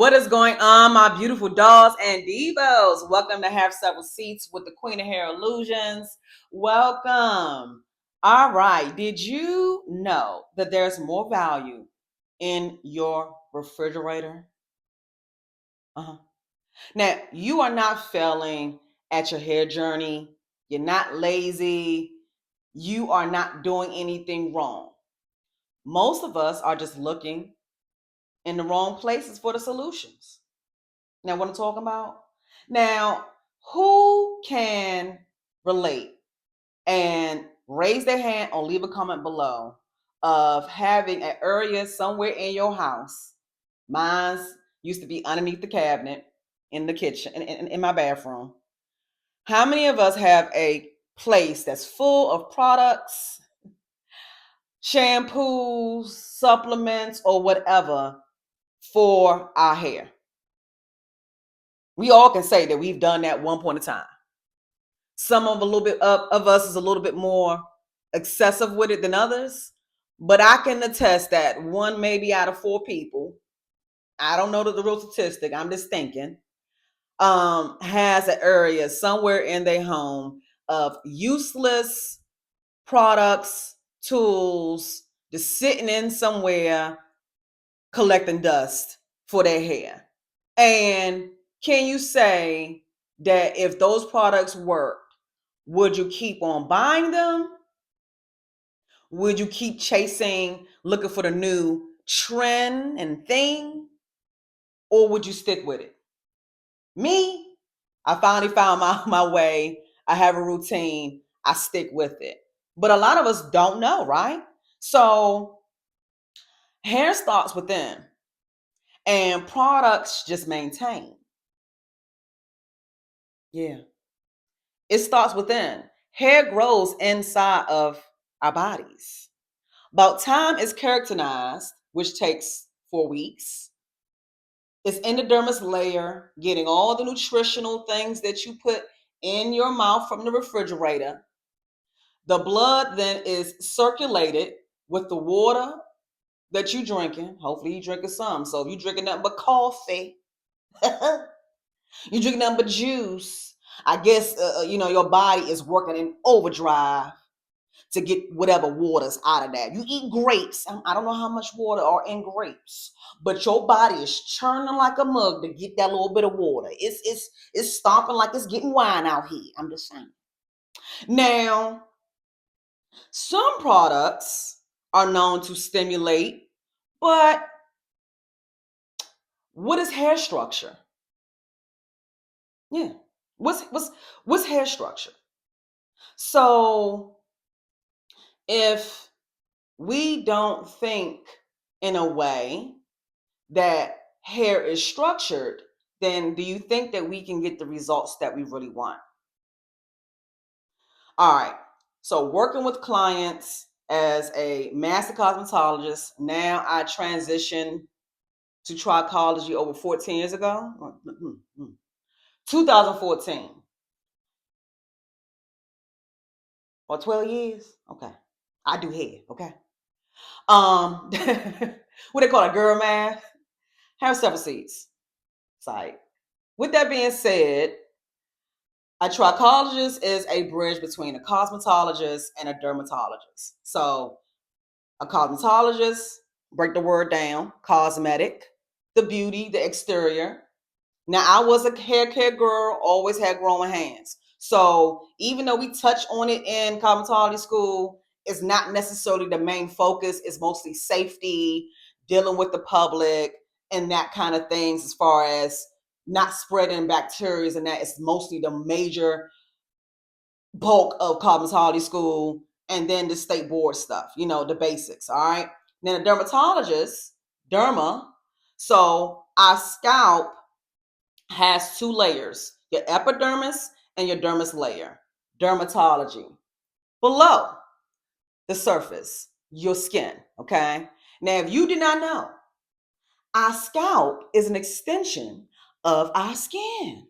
What is going on, my beautiful dolls and divas? Welcome to Have Several Seats with the Queen of Hair Illusions. Welcome. All right. Did you know that there's more value in your refrigerator? Uh-huh. Now, you are not failing at your hair journey. You're not lazy. You are not doing anything wrong. Most of us are just looking in the wrong places for the solutions. Now, what I'm talking about? Now, who can relate and raise their hand or leave a comment below of having an area somewhere in your house? Mine's used to be underneath the cabinet in the kitchen, in my bathroom. How many of us have a place that's full of products, shampoos, supplements, or whatever for our hair? We all can say that we've done that one point in time. Some of a little bit of us is a little bit more excessive with it than others, but I can attest that one maybe out of four people, I don't know the real statistic, I'm just thinking, has an area somewhere in their home of useless products, tools, just sitting in somewhere collecting dust for their hair. And can you say that if those products worked, would you keep on buying them? Would you keep chasing, looking for the new trend and thing? Or would you stick with it? Me, I finally found my way. I have a routine. I stick with it. But a lot of us don't know, right? So hair starts within and products just maintain. Yeah. It starts within. Hair grows inside of our bodies. About time is keratinized, which takes 4 weeks. It's in the dermis layer, getting all the nutritional things that you put in your mouth from the refrigerator. The blood then is circulated with the water that you're drinking. Hopefully, you're drinking some. So if you're drinking nothing but coffee, you're drinking nothing but juice, I guess your body is working in overdrive to get whatever water's out of that. You eat grapes. I don't know how much water are in grapes, but your body is churning like a mug to get that little bit of water. It's stomping like it's getting wine out here. I'm just saying. Now, some products are known to stimulate, but what is hair structure? Yeah. What's hair structure? So if we don't think in a way that hair is structured, then do you think that we can get the results that we really want? All right. So working with clients as a master cosmetologist, now I transitioned to trichology over 14 years ago. 2014 or 12 years. Okay. I do hair, okay? What they call it, girl math. Have several seats. Site. With that being said, a trichologist is a bridge between a cosmetologist and a dermatologist. So a cosmetologist, break the word down, cosmetic, the beauty, the exterior. Now I was a hair care girl, always had growing hands. So even though we touch on it in cosmetology school, it's not necessarily the main focus. It's mostly safety, dealing with the public, and that kind of things as far as not spreading bacteria, and that is mostly the major bulk of cosmetology school, and then the state board stuff, the basics. All right. Then a dermatologist, derma. So our scalp has two layers, your epidermis and your dermis layer. Dermatology. Below the surface, your skin. Okay. Now, if you did not know, our scalp is an extension of our skin.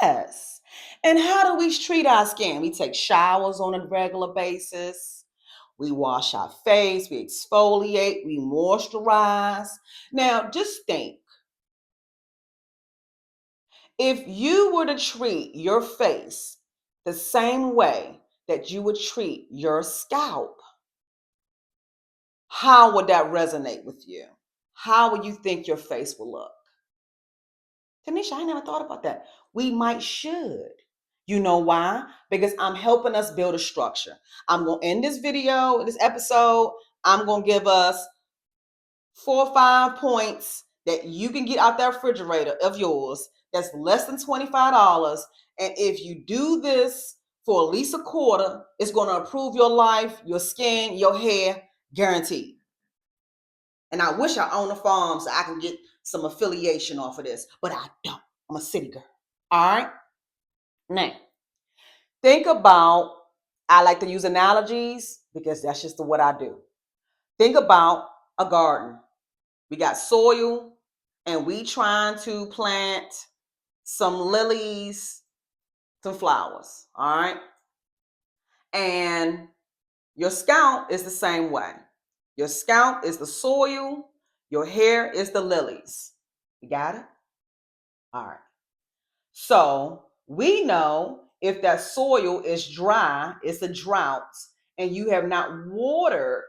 Yes. And how do we treat our skin? We take showers on a regular basis. We wash our face, we exfoliate, we moisturize. Now, just think, if you were to treat your face the same way that you would treat your scalp, how would that resonate with you? How would you think your face will look? Taneasha, I never thought about that. We might should. You know why? Because I'm helping us build a structure. I'm going to end this video, this episode. I'm going to give us 4 or 5 points that you can get out that refrigerator of yours that's less than $25. And if you do this for at least a quarter, it's going to improve your life, your skin, your hair, guaranteed. And I wish I owned a farm so I can get some affiliation off of this, but I don't. I'm a city girl. All right. Now, think about, I like to use analogies because that's just what I do. Think about a garden. We got soil and we trying to plant some lilies, some flowers. All right. And your scalp is the same way. Your scalp is the soil. Your hair is the lilies. You got it? All right. So we know if that soil is dry, it's a drought, and you have not watered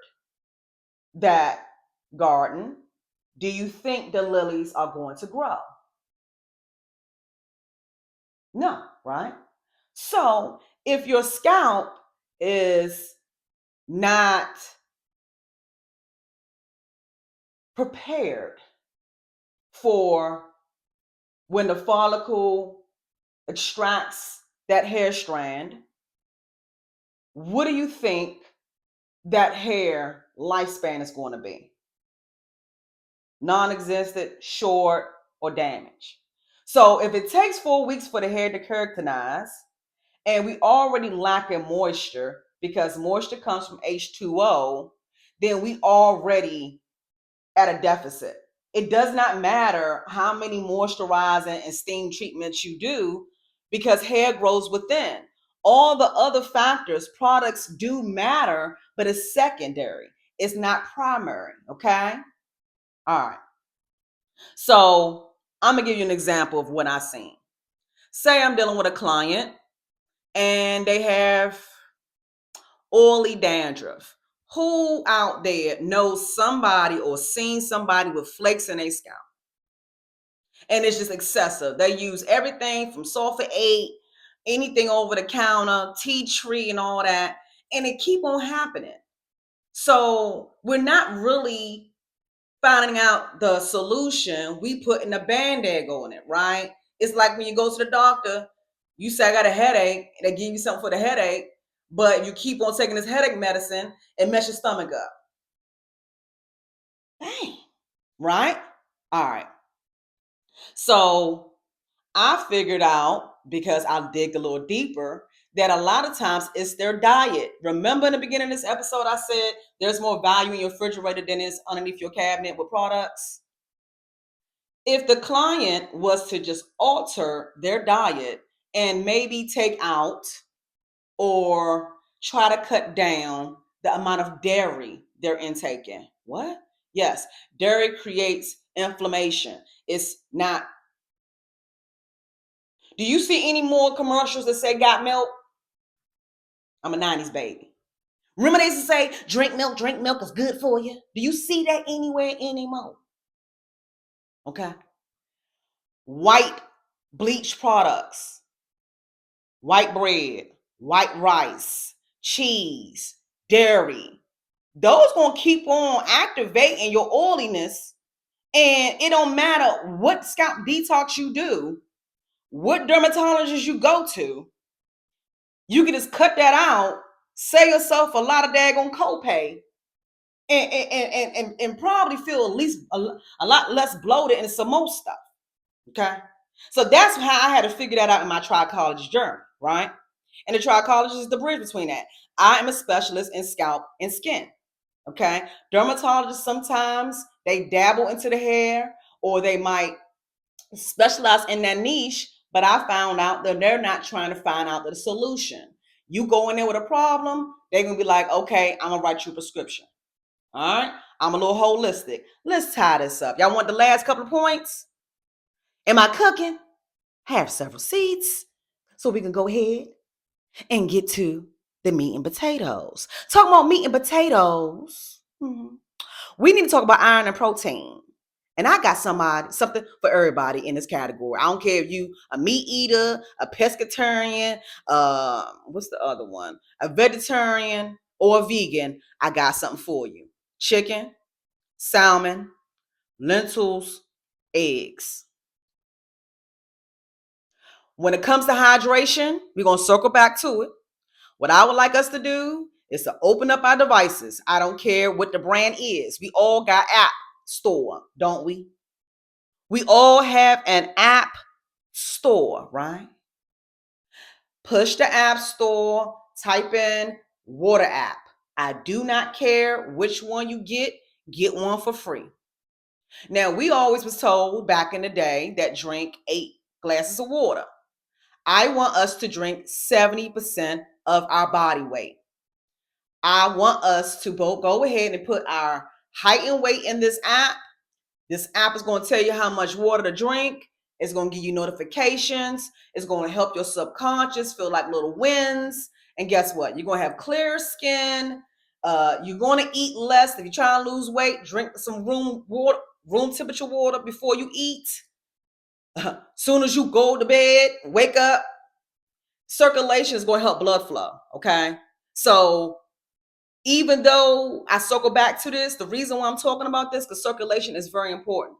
that garden, do you think the lilies are going to grow? No, right? So if your scalp is not prepared for when the follicle extracts that hair strand, what do you think that hair lifespan is going to be? Non-existent, short, or damaged. So if it takes 4 weeks for the hair to keratinise, and we already lacking moisture because moisture comes from H2O, then we already at a deficit. It does not matter how many moisturizing and steam treatments you do because hair grows within. All the other factors, products do matter, but it's secondary. It's not primary, okay? All right. So I'm going to give you an example of what I've seen. Say I'm dealing with a client and they have oily dandruff. Who out there knows somebody or seen somebody with flakes in their scalp? And it's just excessive. They use everything from sulfate, anything over the counter, tea tree and all that, and it keep on happening. So we're not really finding out the solution. We putting a Band-Aid on it, right? It's like when you go to the doctor, you say, I got a headache, and they give you something for the headache, but you keep on taking this headache medicine and mess your stomach up. Dang. Right? All right. So I figured out, because I dig a little deeper, that a lot of times it's their diet. Remember in the beginning of this episode, I said there's more value in your refrigerator than is underneath your cabinet with products. If the client was to just alter their diet and maybe take out or try to cut down the amount of dairy they're intaking. What? Yes, dairy creates inflammation. It's not. Do you see any more commercials that say got milk? I'm a 90s baby. Remember they used to say drink milk is good for you. Do you see that anywhere anymore? Okay. White bleach products, white bread, white rice, cheese, dairy. Those gonna keep on activating your oiliness. And it don't matter what scalp detox you do, what dermatologist you go to, you can just cut that out, save yourself a lot of daggone copay, and probably feel at least a lot less bloated and some more stuff. Okay. So that's how I had to figure that out in my trichologist journey, right? And the trichologist is the bridge between that. I am a specialist in scalp and skin. Okay. Dermatologists sometimes they dabble into the hair or they might specialize in that niche, but I found out that they're not trying to find out the solution. You go in there with a problem, they're going to be like, okay, I'm going to write you a prescription. All right. I'm a little holistic. Let's tie this up. Y'all want the last couple of points? Am I cooking? Have several seats so we can go ahead and get to the meat and potatoes. Talking about meat and potatoes, we need to talk about iron and protein. And I got something for everybody in this category. I don't care if you a meat eater, a pescatarian, what's the other one? A vegetarian or a vegan. I got something for you. Chicken, salmon, lentils, eggs. When it comes to hydration, we're going to circle back to it. What I would like us to do is to open up our devices. I don't care what the brand is. We all got app store, don't we? We all have an app store, right? Push the app store, type in water app. I do not care which one you get one for free. Now, we always was told back in the day that drink 8 glasses of water. I want us to drink 70% of our body weight. I want us to go ahead and put our height and weight in this app. This app is going to tell you how much water to drink. It's going to give you notifications. It's going to help your subconscious feel like little wins. And guess what? You're going to have clear skin. You're going to eat less. If you're trying to lose weight, drink some room temperature water before you eat. Soon as you go to bed, wake up, circulation is going to help blood flow. Okay. So even though I circle back to this, the reason why I'm talking about this, because circulation is very important.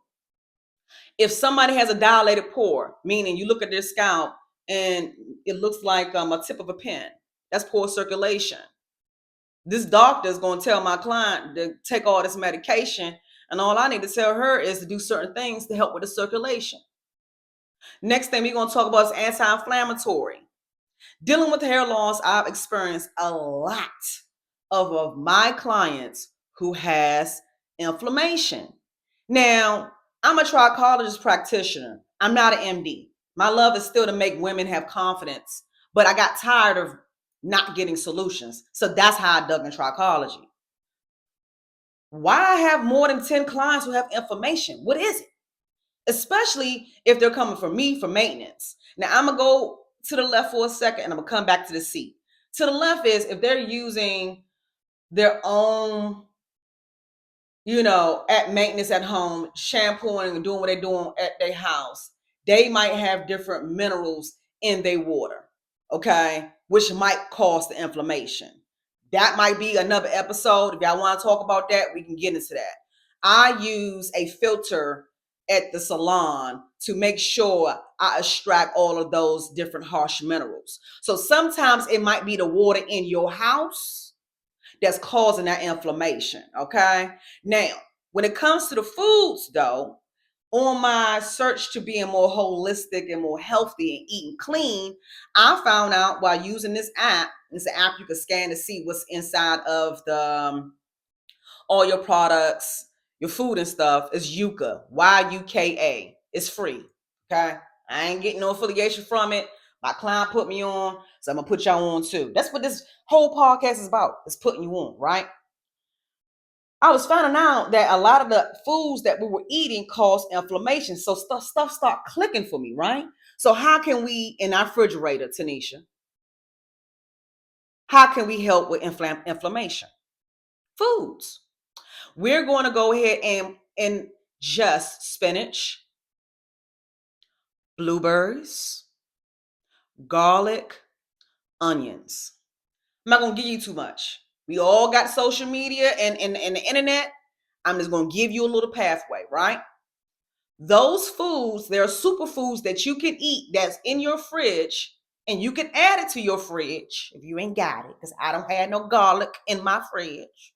If somebody has a dilated pore, meaning you look at their scalp and it looks like a tip of a pen, that's poor circulation. This doctor is going to tell my client to take all this medication, and all I need to tell her is to do certain things to help with the circulation. Next thing we're going to talk about is anti-inflammatory. Dealing with hair loss, I've experienced a lot of my clients who has inflammation. Now, I'm a trichologist practitioner. I'm not an MD. My love is still to make women have confidence, but I got tired of not getting solutions. So that's how I dug in trichology. Why I have more than 10 clients who have inflammation? What is it? Especially if they're coming from me for maintenance. Now, I'm going to go to the left for a second and I'm going to come back to the seat. To the left is if they're using their own, at maintenance at home, shampooing and doing what they're doing at their house, they might have different minerals in their water, okay, which might cause the inflammation. That might be another episode. If y'all want to talk about that, we can get into that. I use a filter at the salon to make sure I extract all of those different harsh minerals. So sometimes it might be the water in your house that's causing that inflammation, okay? Now, when it comes to the foods, though, on my search to being more holistic and more healthy and eating clean, I found out while using this app, it's an app you can scan to see what's inside of the all your products, your food and stuff, is Yuka, Yuka. It's free, okay? I ain't getting no affiliation from it. My client put me on, so I'm going to put y'all on too. That's what this whole podcast is about, is putting you on, right? I was finding out that a lot of the foods that we were eating caused inflammation. So stuff started clicking for me, right? So how can we, in our refrigerator, Taneasha, how can we help with inflammation? Foods. We're going to go ahead and just spinach, blueberries, garlic, onions. I'm not going to give you too much. We all got social media and the internet. I'm just going to give you a little pathway, right? Those foods, there are superfoods that you can eat that's in your fridge, and you can add it to your fridge if you ain't got it, because I don't have no garlic in my fridge,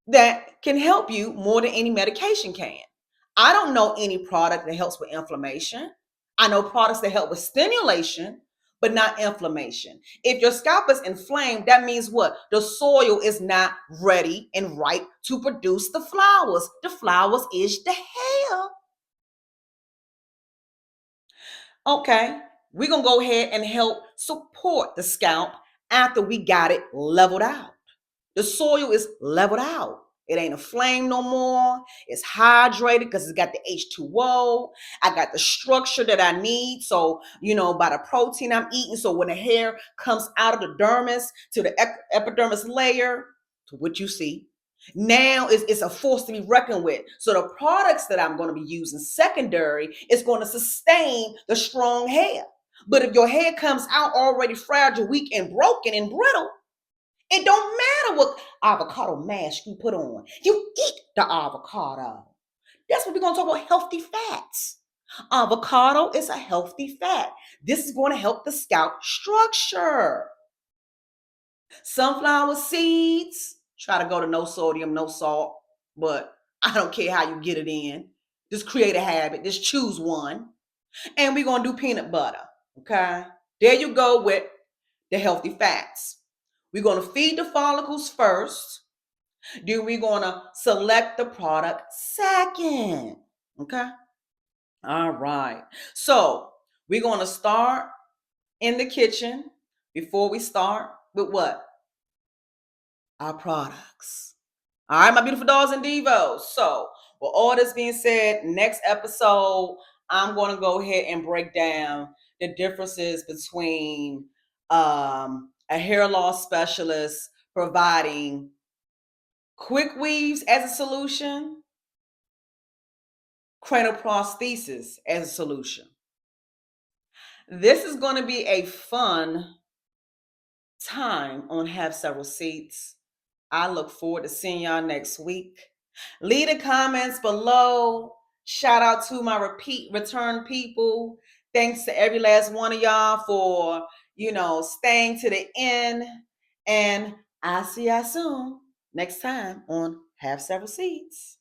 that can help you more than any medication can. I don't know any product that helps with inflammation. I know products that help with stimulation, but not inflammation. If your scalp is inflamed, that means what? The soil is not ready and ripe to produce the flowers. The flowers is the hair. Okay, we're going to go ahead and help support the scalp after we got it leveled out. The soil is leveled out. It ain't a flame no more. It's hydrated because it's got the H2O. I got the structure that I need. So, by the protein I'm eating. So when the hair comes out of the dermis to the epidermis layer, to what you see, now it's a force to be reckoned with. So the products that I'm going to be using secondary is going to sustain the strong hair. But if your hair comes out already fragile, weak, and broken and brittle, it don't matter what avocado mask you put on. You eat the avocado. That's what we're going to talk about, healthy fats. Avocado is a healthy fat. This is going to help the scalp structure. Sunflower seeds, try to go to no sodium, no salt, but I don't care how you get it in. Just create a habit. Just choose one. And we're going to do peanut butter. Okay? There you go with the healthy fats. We're going to feed the follicles first. Then we're going to select the product second. Okay? All right. So we're going to start in the kitchen before we start with what? Our products. All right, my beautiful dolls and divos. So with all this being said, next episode, I'm going to go ahead and break down the differences between a hair loss specialist providing quick weaves as a solution, cranial prosthesis as a solution. This is going to be a fun time on Have Several Seats. I look forward to seeing y'all next week. Leave the comments below. Shout out to my return people. Thanks to every last one of y'all for, staying to the end. And I'll see y'all soon next time on Have Several Seats.